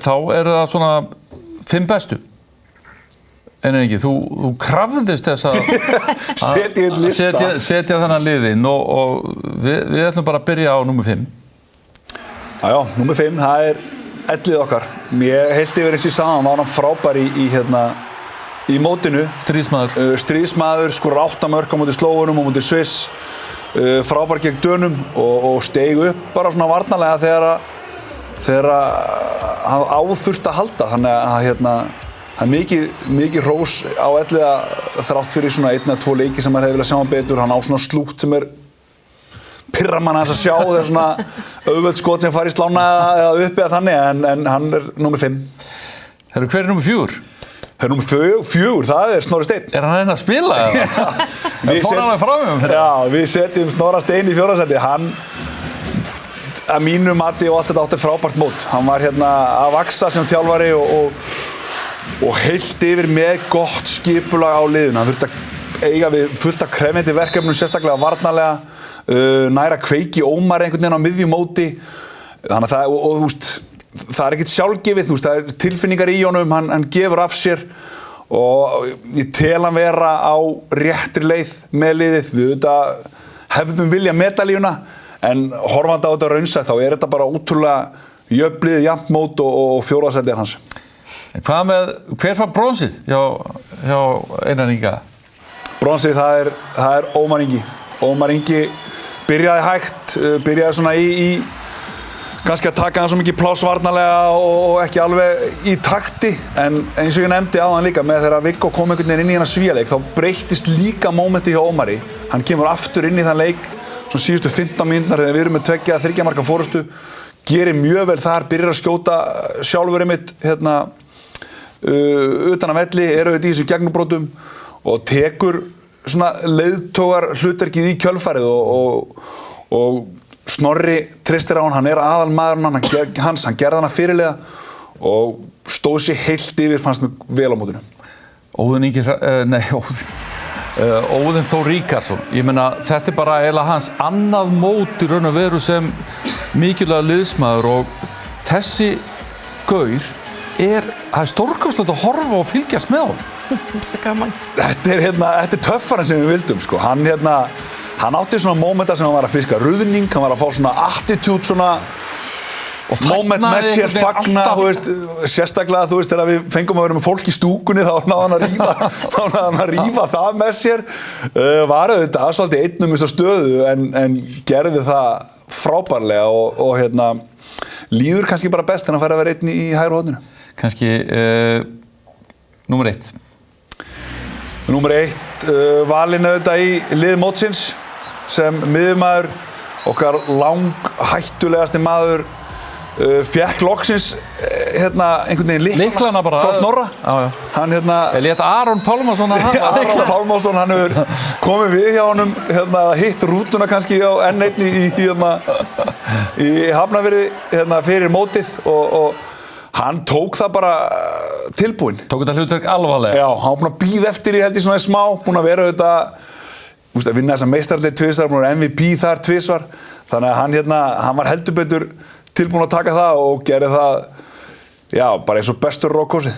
þá eru það svona 5 bestu. En ekki, þú krafðist þess að setja þennan liðinn og við ætlum bara að byrja á númer 5. Já, númer 5, það ellið okkar. Ég heilt yfir eins og ég sagði, hann var hann frábær í mótinu. Stríðsmaður, skorar 8 mörk á móti Slóvenum og móti Sviss. Frábær gegn Dönum og steig upp bara svona varnarlega þegar hann áþurfti að halda. Þannig að það mikið hrós á elliða þrátt fyrir svona 1 eða 2 leiki sem maður hefði viljað sjá hann betur. Hann á svona slútt sem pirrar mann hans að sjá þegar svona auðveld skot sem fari í slána eða upp eða þannig en hann númer 5. Hver númer 4? Númer 4, það Snorri Steinn. Hann enn að spila eða? Fór hann að framum? Já, við setjum Snorra Steinn í 4. sæti. Hann, að mínu mati og allt þetta átti frábært mót. Hann var að vaksa sem þjálfari og heilt yfir með gott skipulag á liðinu. Hann þurfti að eiga við fullt af krefjandi verkefnum, sérstaklega varnarlega, næra kveiki Ómar einhvern veginn á miðjum móti. Þannig að þú veist, það ekkert sjálfgefið, þú veist, það tilfinningar í honum, hann gefur af sér og ég tel hann vera á réttri leið með liðið. Við hefðum vilja medalíuna en horfandi á þetta raunsætt, þá þetta bara ótrúlega jöfnlið, jafnt mót og 4. sæti hans. Hver fær bronsið hjá Einar Inga? Bronsið, það Ómar Ingi. Ómar Ingi byrjaði hægt, byrjaði svona í kannski að taka hann svo mikið pláss varnarlega og ekki alveg í takti en eins og ég nefndi áðan líka með þegar Viggo kom einhvern veginn inn í hennar svíaleik þá breyttist líka mómenti hjá Ómari. Hann kemur aftur inn í þann leik svona síðustu 15 mínútur þegar við erum með 2-3 marka forystu, gerir mjög vel þar, byrjar að skjóta sjálfur einmitt utan af velli, auðvitað í þessum gegnubrotum og tekur svona leiðtogar hlutverkið í kjölfarið og Snorri treystir á hann aðalmaðurinn hann gerði hana fyrirliða og stóð sér heilt yfir, fannst mér vel á mótinu. Óðinn Þór Ríkharðsson, ég meina þetta bara eiginlega hans annað mót í raun og veru sem mikilvægur liðsmaður og þessi gaur það stórkostlegt að horfa og fylgjast með honum. Svo gaman. Þetta töffara sem við vildum sko. Hann átti svona mómenta sem hann var að fiska ruðning, hann var að fá svona attitude svona og moment með sér fagna, þú veist, sérstaklega þú veist þegar við fengum að vera með fólk í stúkunni þá náði hann að rífa það með sér. Var auðvitað svolítið einn þessa stöðu en gerði það frábærlega og líður kannski bara best en að fara að vera einn í hægri horninu. Kannski númer 1. Númer 1 valinn auðvitað í lið mótsins sem miðjumaður, okkar langhættulegasti maður, fékk loksins einhvern veginn lyklana bara frá Snorra. Hann lét Aron Pálmason að hafa lyklana. Aron Pálmason, hann hefur komið við hjá honum, hitt rútuna kannski á N1 í Hafnarfirði fyrir mótið og hann tók það bara tilbúinn. Tók þetta hlutverk alvarlega? Já, hann var búinn að bíða eftir held ég svona smá, búinn að vera að vinna þessa meistaralið 2 sinni, búinn að vera MVP þar 2 sinni. Þannig að hann var heldur betur tilbúinn að taka það og gerði það, já, bara eins og bestur á kosið.